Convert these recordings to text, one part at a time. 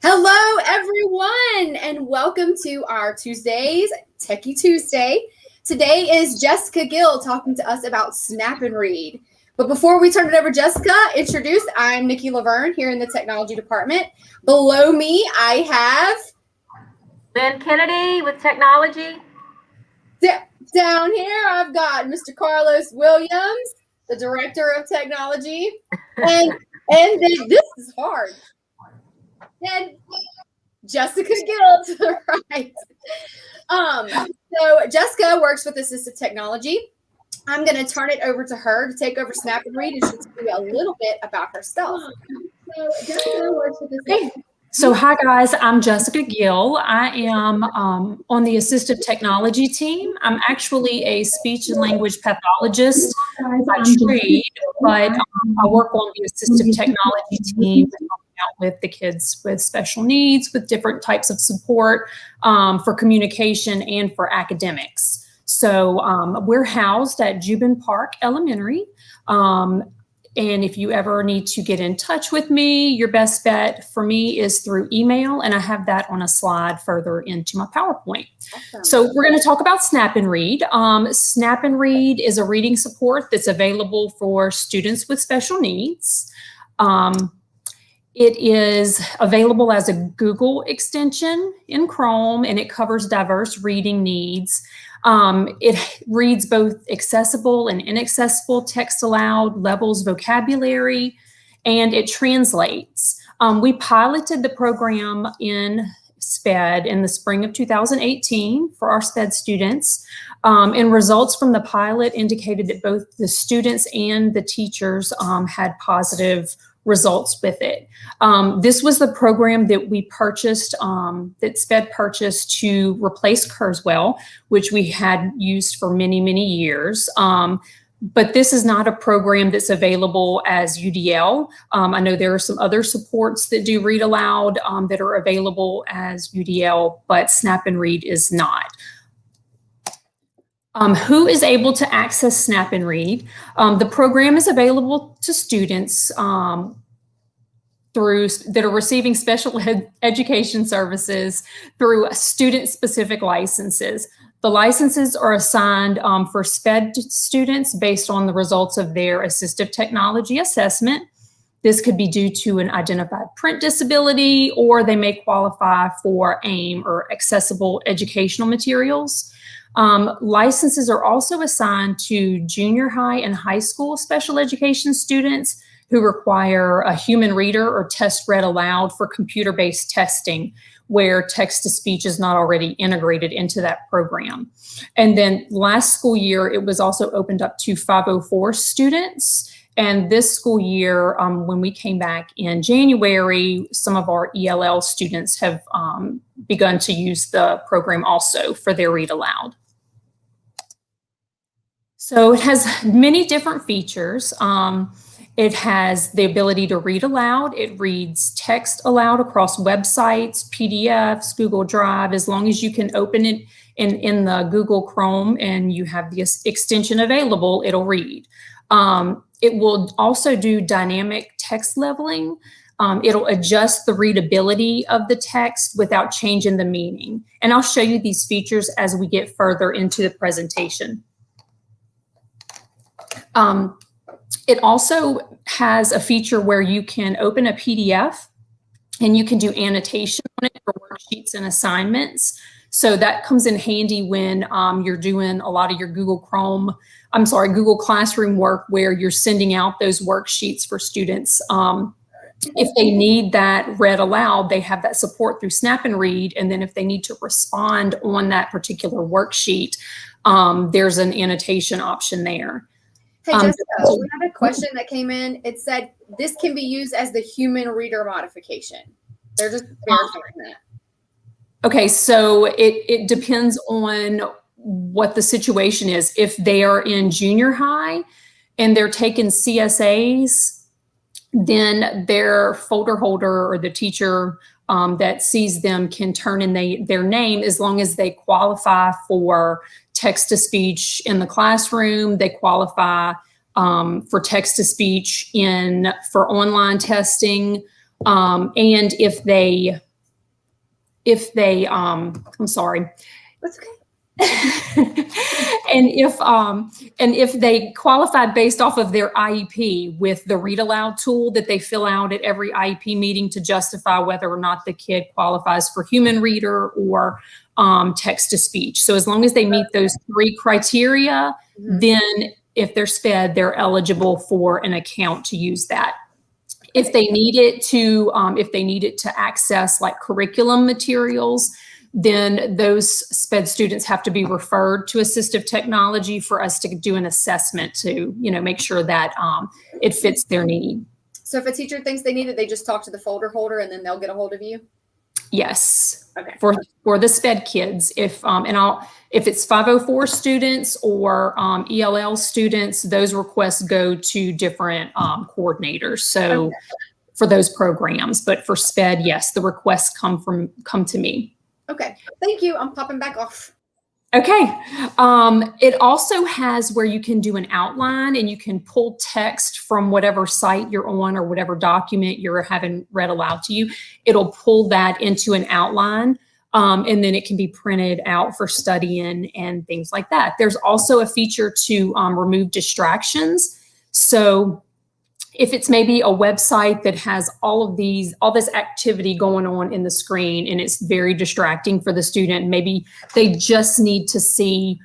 Hello, everyone, and welcome to our Tuesdays, Techy Tuesday. Today is Jessica Gill talking to us about Snap and Read. But before we turn it over to Jessica, I'm Nikki Laverne here in the technology department. Below me, I have Lynn Kennedy with technology. Down here, I've got Mr. Carlos Williams, the director of technology. And this is hard. And Jessica Gill to the right. So Jessica works with assistive technology. I'm going to turn it over to her to take over Snap and Read, and she'll tell you a little bit about herself. So Jessica works with assistive. So hi guys, I'm Jessica Gill. I am on the assistive technology team. I'm actually a speech and language pathologist by trade, but I work on the assistive technology team, out with the kids with special needs, with different types of support for communication and for academics. So we're housed at Jubin Park Elementary. And if you ever need to get in touch with me, your best bet for me is through email, and I have that on a slide further into my PowerPoint. Awesome. So we're going to talk about Snap and Read. Snap and Read is a reading support that's available for students with special needs. It is available as a Google extension in Chrome, and it covers diverse reading needs. It reads both accessible and inaccessible text aloud, levels vocabulary, and it translates. We piloted the program in SPED in the spring of 2018 for our SPED students, and results from the pilot indicated that both the students and the teachers had positive results with it. This was the program that we purchased, that SPED purchased to replace Kurzweil, which we had used for many, many years. But this is not a program that's available as UDL. I know there are some other supports that do read aloud that are available as UDL, but Snap and Read is not. Who is able to access Snap and Read? The program is available to students that are receiving special education services through student-specific licenses. The licenses are assigned for SPED students based on the results of their assistive technology assessment. This could be due to an identified print disability, or they may qualify for AIM, or accessible educational materials. Licenses are also assigned to junior high and high school special education students who require a human reader or test read aloud for computer-based testing, where text-to-speech is not already integrated into that program. And then last school year, it was also opened up to 504 students. And this school year, when we came back in January, some of our ELL students have begun to use the program also for their read aloud. So it has many different features. It has the ability to read aloud. It reads text aloud across websites, PDFs, Google Drive, as long as you can open it in the Google Chrome and you have the extension available, it'll read. It will also do dynamic text leveling. It'll adjust the readability of the text without changing the meaning. And I'll show you these features as we get further into the presentation. It also has a feature where you can open a PDF and you can do annotation on it for worksheets and assignments. So that comes in handy when you're doing a lot of your Google Classroom work, where you're sending out those worksheets for students. If they need that read aloud, they have that support through Snap and Read. And then if they need to respond on that particular worksheet, there's an annotation option there. Hey, Jessica, we had a question that came in. It said this can be used as the human reader modification. They're just verifying that. Okay, so it depends on what the situation is. If they are in junior high and they're taking CSAs, then their folder holder or the teacher that sees them can turn in their name, as long as they qualify for text-to-speech in the classroom. They qualify for text-to-speech for online testing. And if they if they, I'm sorry. That's okay. and if they qualified based off of their IEP with the read aloud tool that they fill out at every IEP meeting to justify whether or not the kid qualifies for human reader or text to speech. So as long as they meet those 3 criteria, then if they're SPED, they're eligible for an account to use that. If they need it to access like curriculum materials, then those SPED students have to be referred to assistive technology for us to do an assessment to, make sure that it fits their need. So if a teacher thinks they need it, they just talk to the folder holder and then they'll get a hold of you? Yes. Okay. For the SPED kids, if it's 504 students or ELL students, those requests go to different coordinators. So for those programs, but for SPED, yes, the requests come to me. Okay, thank you. I'm popping back off. Okay. It also has where you can do an outline and you can pull text from whatever site you're on or whatever document you're having read aloud to you. It'll pull that into an outline, and then it can be printed out for studying and things like that. There's also a feature to remove distractions. So if it's maybe a website that has all this activity going on in the screen and it's very distracting for the student, maybe they just need to see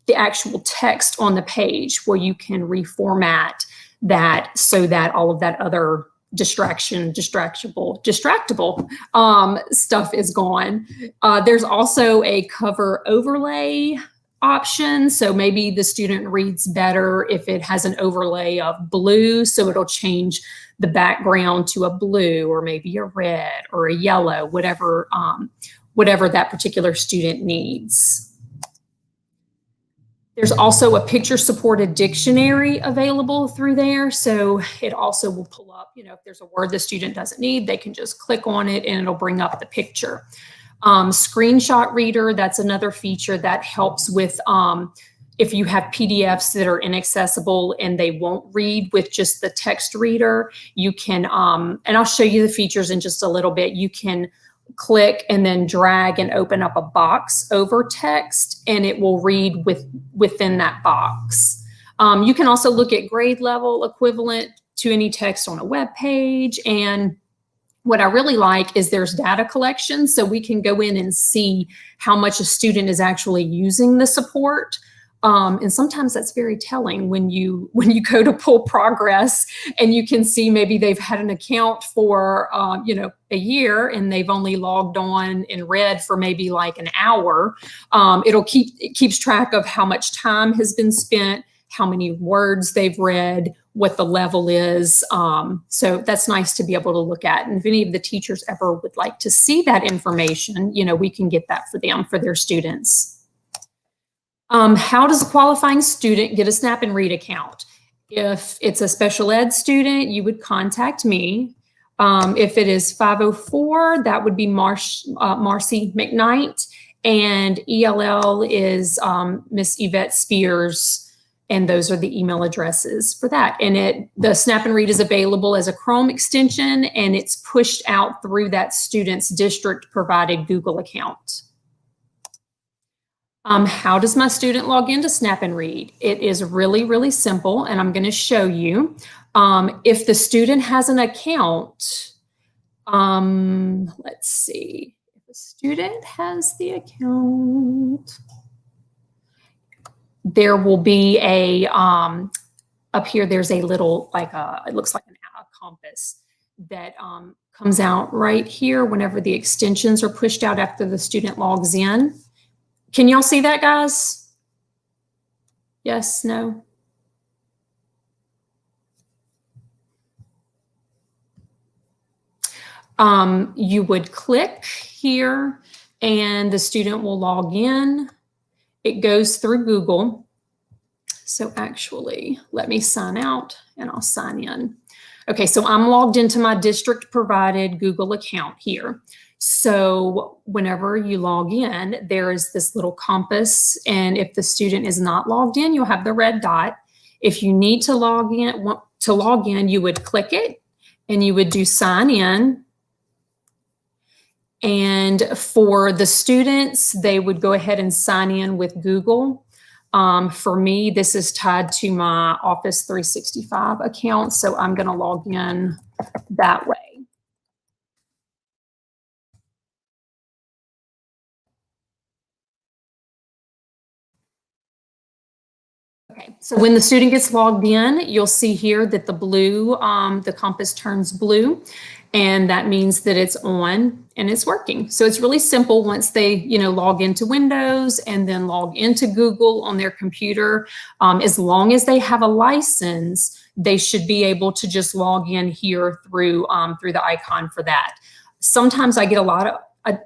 the actual text on the page, where you can reformat that so that all of that other distractible stuff is gone. There's also a cover overlay option. So maybe the student reads better if it has an overlay of blue. So it'll change the background to a blue or maybe a red or a yellow, whatever that particular student needs. There's also a picture supported dictionary available through there. So it also will pull up, if there's a word the student doesn't need, they can just click on it and it'll bring up the picture. Screenshot reader, that's another feature that helps with if you have PDFs that are inaccessible and they won't read with just the text reader, you can, and I'll show you the features in just a little bit, you can click and then drag and open up a box over text and it will read within that box. You can also look at grade level equivalent to any text on a web page. And what I really like is there's data collection, so we can go in and see how much a student is actually using the support. And sometimes that's very telling when you go to pull progress and you can see maybe they've had an account for a year and they've only logged on and read for maybe like an hour. It keeps track of how much time has been spent, how many words they've read, what the level is. So that's nice to be able to look at. And if any of the teachers ever would like to see that information, we can get that for them, for their students. How does a qualifying student get a Snap and Read account? If it's a special ed student, you would contact me. If it is 504, that would be Marcy McKnight, and ELL is Miss Yvette Spears. And those are the email addresses for that. And the Snap and Read is available as a Chrome extension, and it's pushed out through that student's district provided Google account. How does my student log into Snap and Read? It is really, really simple, and I'm going to show you. If the student has an account, let's see. If the student has the account, there will be up here, there's a little, it looks like a compass that comes out right here whenever the extensions are pushed out after the student logs in. Can y'all see that, guys? Yes, no? You would click here and the student will log in. It goes through Google. So actually, let me sign out and I'll sign in. Okay, so I'm logged into my district provided Google account here. So whenever you log in, there is this little compass, and if the student is not logged in, you'll have the red dot. If you need to log in, you would click it and you would do sign in. And for the students, they would go ahead and sign in with Google. For me, this is tied to my Office 365 account, so I'm going to log in that way. Okay, so when the student gets logged in, you'll see here that the blue, the compass turns blue, and that means that it's on and it's working. So it's really simple once they, log into Windows and then log into Google on their computer. As long as they have a license, they should be able to just log in here through the icon for that. Sometimes I get a lot of I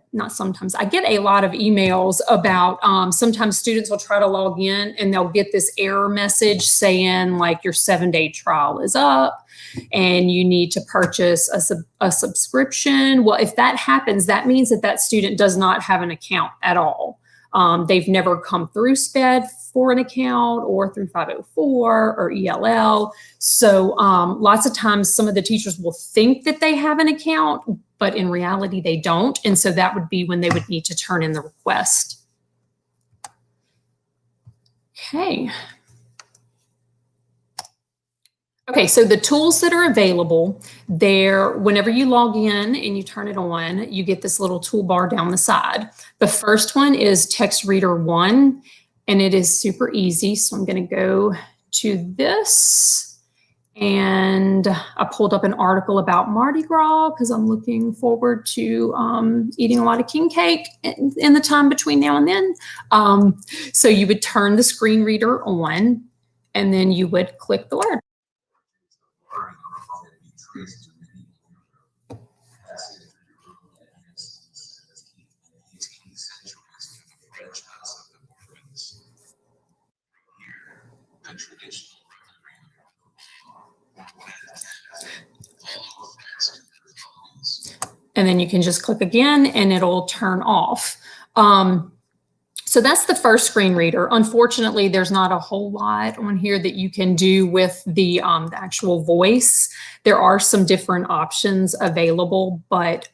get a lot of emails about sometimes students will try to log in and they'll get this error message saying like your 7-day trial is up and you need to purchase a subscription. Well, if that happens, that means that student does not have an account at all. They've never come through SPED for an account or through 504 or ELL. So lots of times some of the teachers will think that they have an account, but in reality they don't. And so that would be when they would need to turn in the request. Okay. Okay, so the tools that are available there, whenever you log in and you turn it on, you get this little toolbar down the side. The first one is Text Reader 1, and it is super easy. So I'm going to go to this. And I pulled up an article about Mardi Gras because I'm looking forward to eating a lot of king cake in the time between now and then. So you would turn the screen reader on, and then you would click the word. And then you can just click again and it'll turn off. So that's the first screen reader. Unfortunately, there's not a whole lot on here that you can do with the actual voice. There are some different options available, but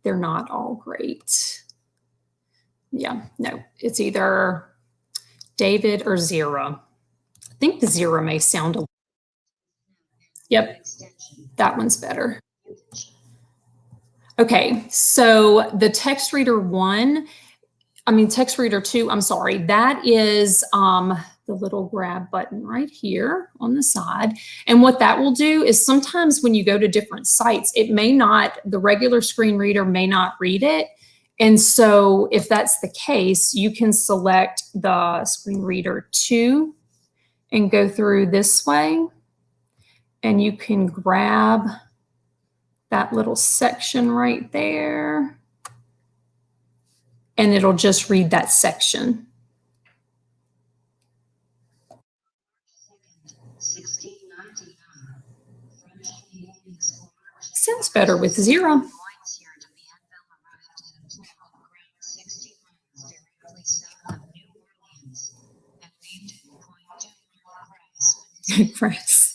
they're not all great. Yeah, no, it's either David or Zira. I think the Zira may sound a little. Yep, that one's better. Okay, so the Text Reader 2, I'm sorry, that is the little grab button right here on the side. And what that will do is sometimes when you go to different sites, the regular screen reader may not read it. And so if that's the case, you can select the Screen Reader 2 and go through this way. And you can grab that little section right there, and it'll just read that section. Sounds better with Zira. Press.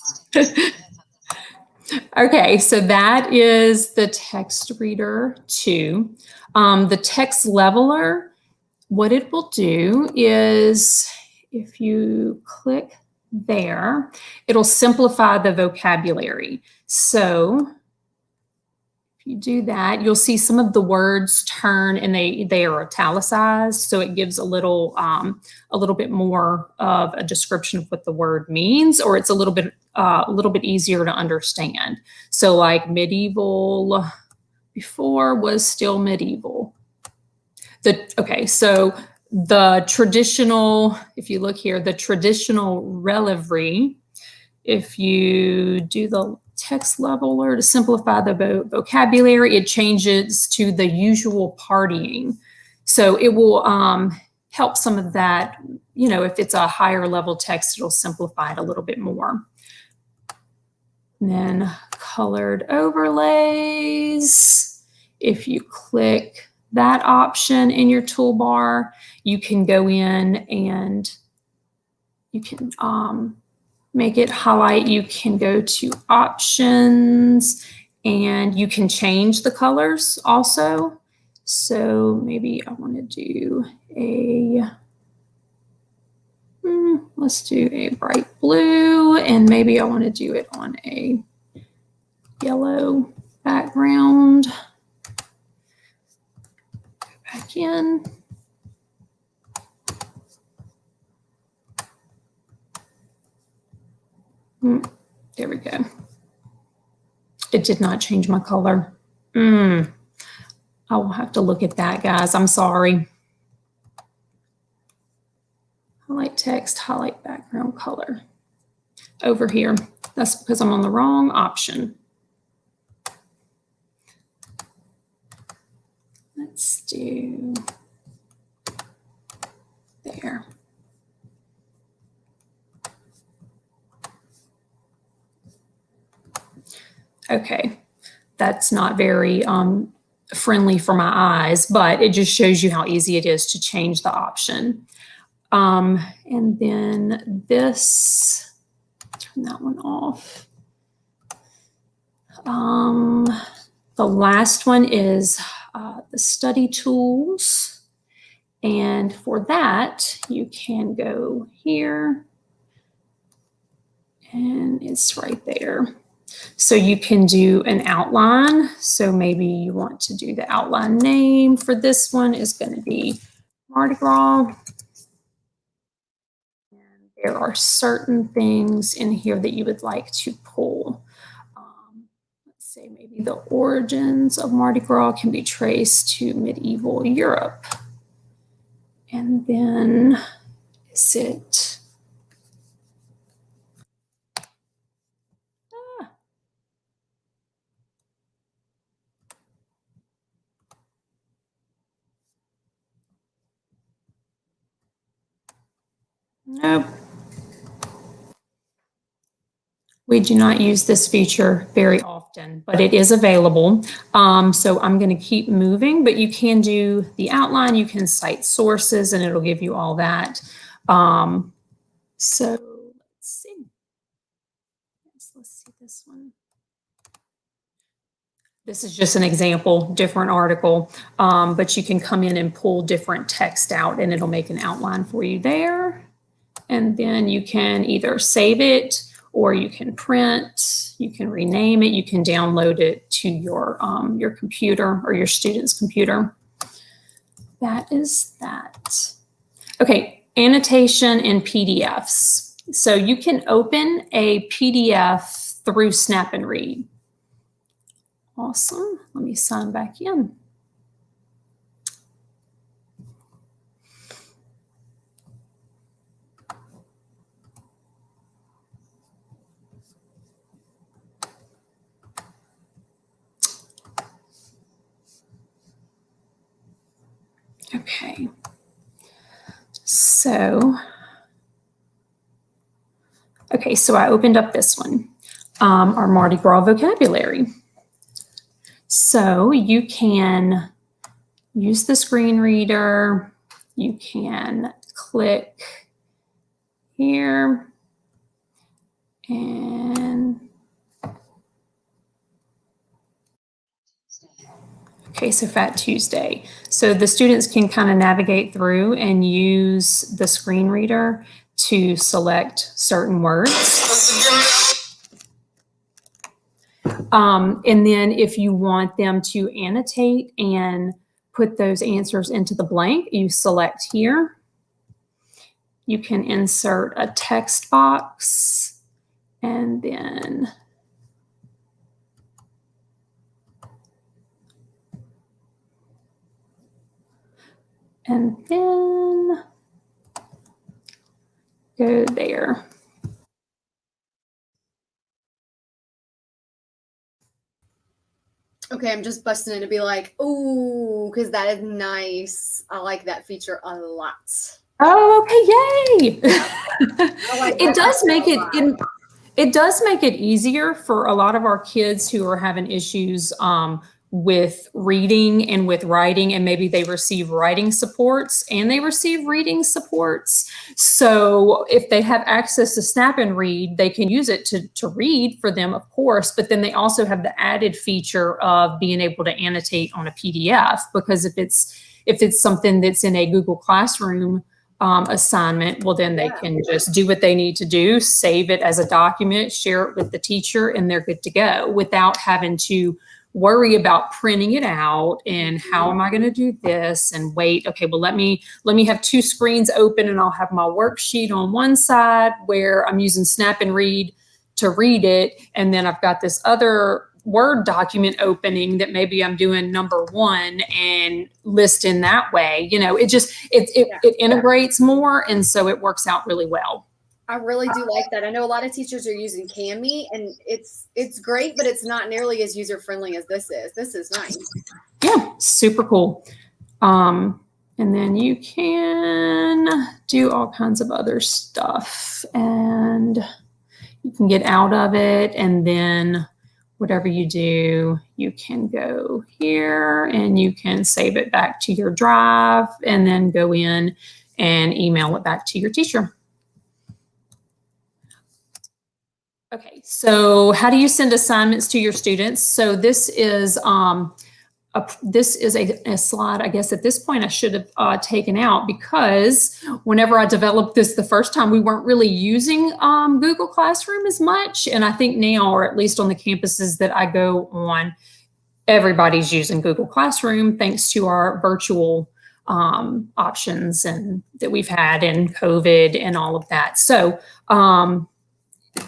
Okay, so that is the Text Reader 2. The Text Leveler, what it will do is if you click there, it'll simplify the vocabulary. So if you do that, you'll see some of the words turn and they are italicized. So it gives a little bit more of a description of what the word means, or it's a little bit easier to understand. So like medieval before was still medieval. So the traditional, if you look here, the traditional relevery, if you do the Text Leveler to simplify the vocabulary, it changes to the usual partying. So it will help some of that, if it's a higher level text, it'll simplify it a little bit more. And then colored overlays. If you click that option in your toolbar, you can go in and you can make it highlight. You can go to options and you can change the colors also. So maybe I want to do let's do a bright blue, and maybe I want to do it on a yellow background. Go back in. There we go. It did not change my color. I will have to look at that, guys. I'm sorry. Highlight text, highlight background color. Over here. That's because I'm on the wrong option. Let's do there. Okay, that's not very friendly for my eyes, but it just shows you how easy it is to change the option. And then this, turn that one off. The last one is the study tools. And for that, you can go here, and it's right there. So you can do an outline. So maybe you want to do the outline name for this one is going to be Mardi Gras. And there are certain things in here that you would like to pull. Let's say maybe the origins of Mardi Gras can be traced to medieval Europe. And then is it... Nope. We do not use this feature very often, but it is available. So I'm going to keep moving, but you can do the outline, you can cite sources, and it'll give you all that. So let's see. Let's see this one. This is just an example, different article, but you can come in and pull different text out, and it'll make an outline for you there. And then you can either save it, or you can print, you can rename it, you can download it to your computer or your student's computer. That is that. Okay, annotation in PDFs. So you can open a PDF through Snap and Read. Awesome. Let me sign back in. Okay, so I opened up this one, our Mardi Gras vocabulary. So you can use the screen reader, you can click here, and okay, so Fat Tuesday. So the students can kind of navigate through and use the screen reader to select certain words. And then if you want them to annotate and put those answers into the blank, you select here. You can insert a text box, and then go there. Okay, I'm just busting in to be like, ooh, because that is nice. I like that feature a lot. Oh, okay, yay! It does make it easier for a lot of our kids who are having issues with reading and with writing, and maybe they receive writing supports and they receive reading supports. So if they have access to Snap and Read, they can use it to read for them, of course, but then they also have the added feature of being able to annotate on a PDF, because if it's something that's in a Google Classroom assignment, well, then they can just do what they need to do, save it as a document, share it with the teacher, and they're good to go without having to worry about printing it out and how am I going to do this and wait. Okay, well, let me have two screens open, and I'll have my worksheet on one side where I'm using Snap and Read to read it, and then I've got this other Word document opening that maybe I'm doing number one and listing that way. You know, it integrates more, and so it works out really well. I really do like that. I know a lot of teachers are using Cami, and it's great, but it's not nearly as user friendly as this is. This is nice. Yeah, super cool. And then you can do all kinds of other stuff, and you can get out of it, and then whatever you do, you can go here and you can save it back to your drive and then go in and email it back to your teacher. Okay, so how do you send assignments to your students? So this is a slide, I guess at this point I should have taken out, because whenever I developed this the first time, we weren't really using Google Classroom as much. And I think now, or at least on the campuses that I go on, everybody's using Google Classroom thanks to our virtual options and that we've had in COVID and all of that. So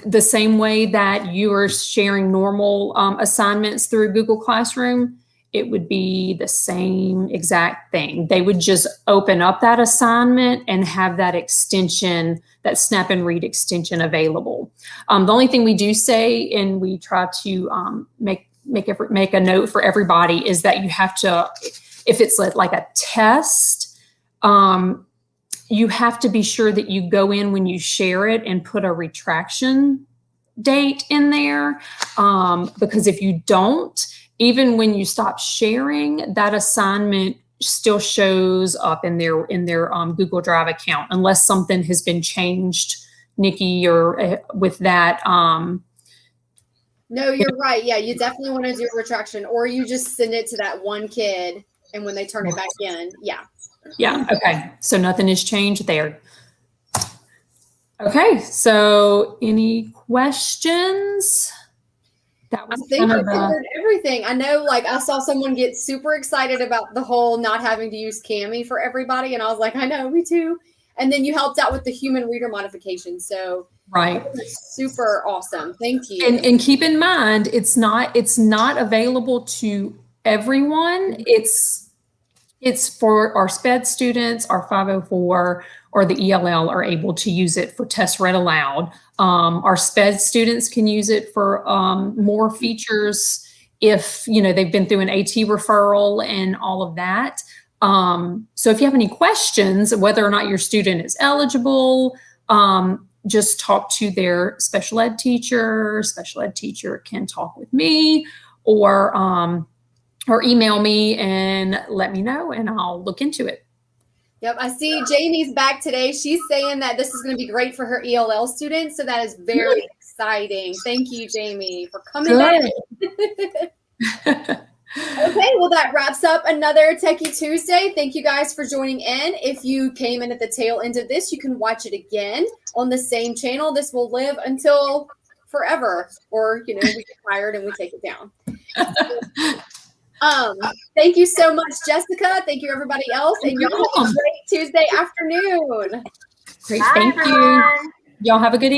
the same way that you are sharing normal assignments through Google Classroom, it would be the same exact thing. They would just open up that assignment and have that extension, that Snap and Read extension available. The only thing we do say, and we try to make a note for everybody, is that you have to, if it's like a test, you have to be sure that you go in when you share it and put a retraction date in there, because if you don't, even when you stop sharing, that assignment still shows up in their Google Drive account, unless something has been changed, Nikki, or with that. No, you're right. Yeah, you definitely want to do a retraction, or you just send it to that one kid, and when they turn it back in, yeah. Yeah, okay. So nothing has changed there. Okay, so any questions? That was I think I covered everything. I know, like, I saw someone get super excited about the whole not having to use Cami for everybody, and I was like, I know, me too. And then you helped out with the human reader modification. So right, super awesome. Thank you. And keep in mind, it's not available to everyone. It's for our SPED students, our 504, or the ELL are able to use it for test read aloud. Our SPED students can use it for more features if, you know, they've been through an AT referral and all of that. So if you have any questions, whether or not your student is eligible, just talk to their special ed teacher. Special ed teacher can talk with me, or email me and let me know, and I'll look into it. Yep, I see Jamie's back today. She's saying that this is going to be great for her ELL students, so that is very exciting. Thank you, Jamie, for coming back. Okay, well, that wraps up another Techie Tuesday. Thank you guys for joining in. If you came in at the tail end of this, you can watch it again on the same channel. This will live until forever, or, you know, we get tired and we take it down. Thank you so much, Jessica. Thank you, everybody else. And you're having a great Tuesday afternoon. Great. Thank you. Y'all have a good evening.